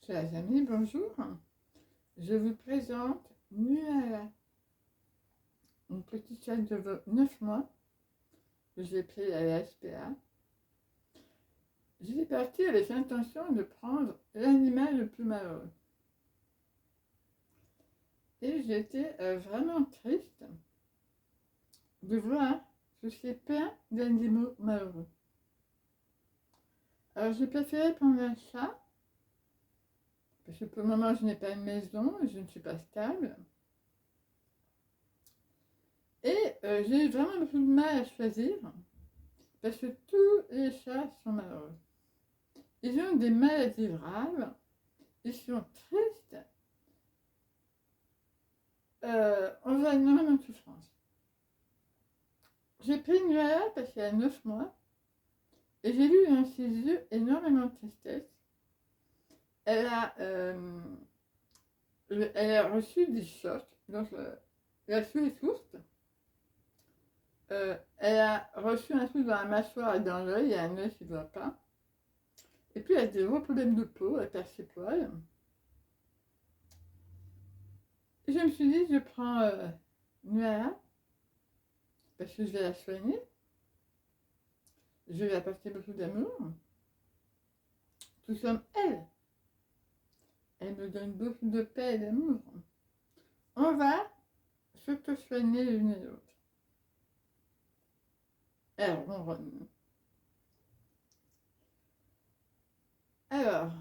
Chers amis, bonjour. Je vous présente Nuala, une petite chatte de 9 mois que j'ai pris à la SPA. J'étais partie avec l'intention de prendre l'animal le plus malheureux. Et j'étais vraiment triste de voir que c'est plein d'animaux malheureux. Alors j'ai préféré prendre un chat, parce que pour le moment je n'ai pas une maison, je ne suis pas stable. Et j'ai eu vraiment beaucoup de mal à choisir, parce que tous les chats sont malheureux. Ils ont des maladies graves, ils sont tristes, on voit énormément de souffrance. J'ai pris Nuala parce qu'elle a 9 mois, et j'ai vu dans ses yeux énormément de tristesse. Elle a reçu des chocs, donc la souris est courte. Elle a reçu un truc dans la mâchoire et dans l'œil, il y a un œil qui ne voit pas. Et puis elle a des gros problèmes de peau, elle perd ses poils. Et je me suis dit, je prends Nuala, parce que je vais la soigner. Je vais lui apporter beaucoup d'amour. Tout comme elle. Elle me donne beaucoup de paix et d'amour. On va s'auto-soigner l'une et l'autre. Elle ronronne. Alors,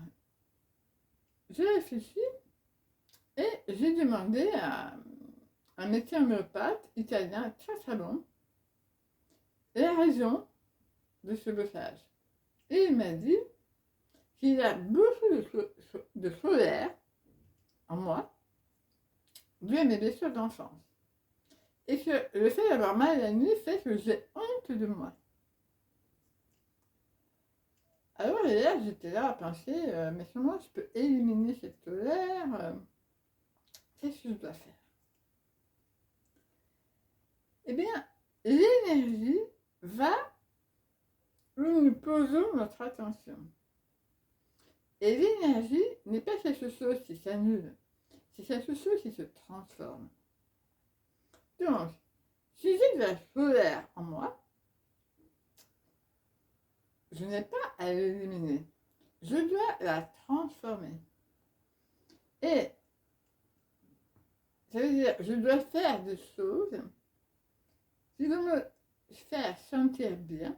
j'ai réfléchi et j'ai demandé à un médecin homéopathe italien très très bon la raison de ce blocage. Et il m'a dit qu'il y a beaucoup de colère en moi dû à mes blessures d'enfance. Et que le fait d'avoir mal à la nuit fait que j'ai honte de moi. Alors hier, j'étais là à penser, mais comment je peux éliminer cette colère, qu'est-ce que je dois faire? Eh bien, l'énergie va où nous posons notre attention. Et l'énergie n'est pas quelque chose qui s'annule, c'est quelque chose qui se transforme. Donc, si j'ai de la colère en moi, je n'ai pas à l'éliminer. Je dois la transformer. Et ça veut dire, je dois faire des choses qui vont me faire sentir bien,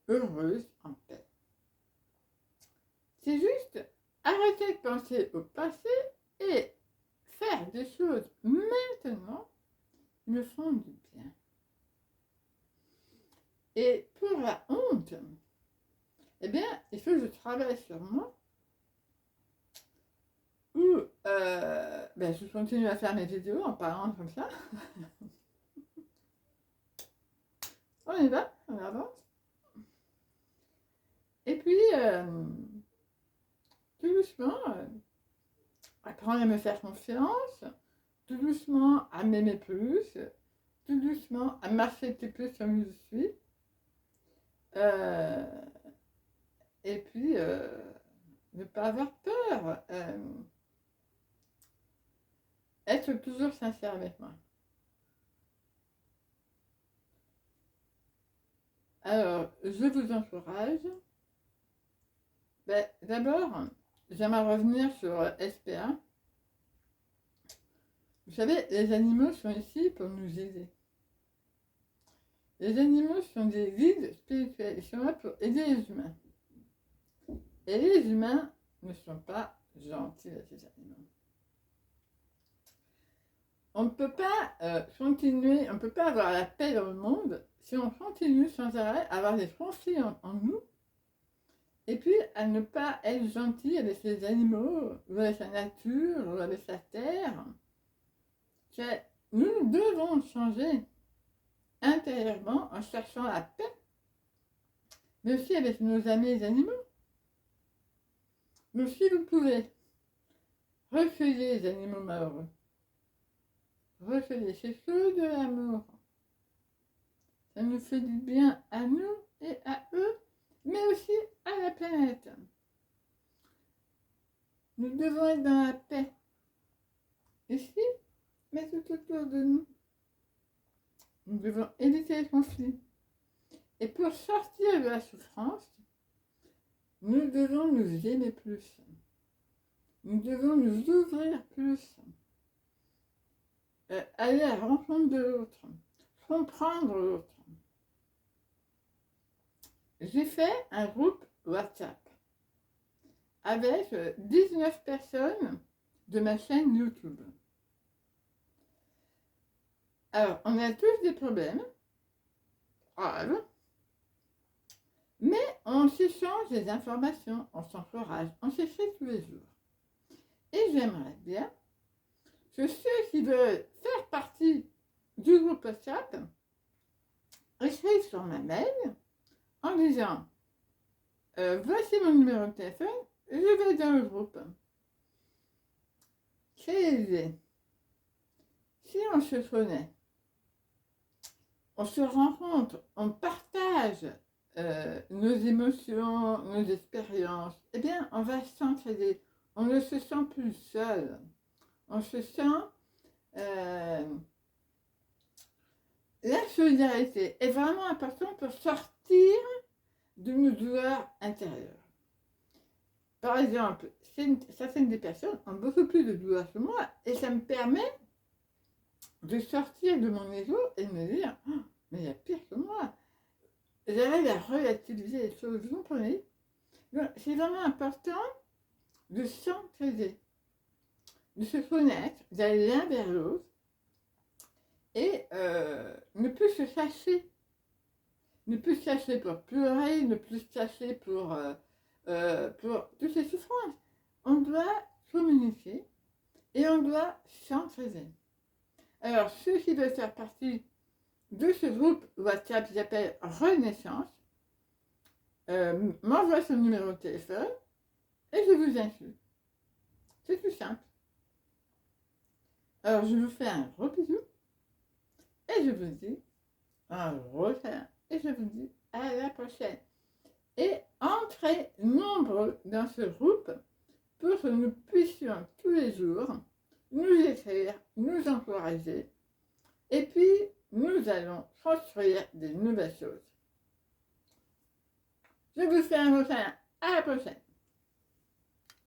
heureuse, en paix. C'est juste arrêter de penser au passé et faire des choses maintenant qui me font du bien. Et pour la honte, eh bien, il faut que je travaille sur moi ou je continue à faire mes vidéos en parlant comme ça. On y va, on avance. Et puis, tout doucement, apprendre à me faire confiance, tout doucement à m'aimer plus, tout doucement à m'accepter plus comme je suis. Et puis, ne pas avoir peur. Être toujours sincère avec moi. Alors, je vous encourage. D'abord, j'aimerais revenir sur SPA. Vous savez, les animaux sont ici pour nous aider. Les animaux sont des guides spirituels. Ils sont là pour aider les humains. Et les humains ne sont pas gentils avec les animaux. On ne peut pas continuer, on ne peut pas avoir la paix dans le monde si on continue sans arrêt à avoir des conflits en nous et puis à ne pas être gentil avec les animaux ou avec la nature ou avec la terre. Nous devons changer intérieurement en cherchant la paix, mais aussi avec nos amis les animaux. Mais si vous pouvez recueillir les animaux malheureux, recueillir, c'est que de l'amour. Ça nous fait du bien à nous et à eux, mais aussi à la planète. Nous devons être dans la paix. Ici, mais tout autour de nous. Nous devons éviter les conflits. Et pour sortir de la souffrance, nous devons nous aimer plus. Nous devons nous ouvrir plus. Aller à la rencontre de l'autre. Comprendre l'autre. J'ai fait un groupe WhatsApp avec 19 personnes de ma chaîne YouTube. Alors, on a tous des problèmes graves, mais on s'échange des informations, on s'encourage, on s'écrit tous les jours. Et j'aimerais bien que ceux qui veulent faire partie du groupe WhatsApp écrivent sur ma mail en disant voici mon numéro de téléphone, je vais dans le groupe. C'est aisé. Si on se connaît, on se rencontre, on partage nos émotions, nos expériences, eh bien, on va s'entraider. On ne se sent plus seul. On se sent... la solidarité est vraiment importante pour sortir de nos douleurs intérieures. Par exemple, certaines des personnes ont beaucoup plus de douleurs que moi et ça me permet de sortir de mon ego et de me dire oh, mais il y a pire que moi. J'arrive à relativiser les choses, vous comprenez? Donc, c'est vraiment important de s'entraider, de se connaître, d'aller l'un vers l'autre et ne plus se cacher. Ne plus se cacher pour pleurer, ne plus se cacher pour toutes ces souffrances. On doit communiquer et on doit s'entraider. Alors, ceux qui veulent faire partie de ce groupe WhatsApp qui s'appelle Renaissance, m'envoie son numéro de téléphone et je vous inclus. C'est tout simple. Alors, je vous fais un gros bisou et je vous dis un gros câlin et je vous dis à la prochaine. Et entrez nombreux dans ce groupe pour que nous puissions tous les jours nous écrire, nous encourager et puis nous allons construire de nouvelles choses. Je vous fais un gros câlin. À la prochaine.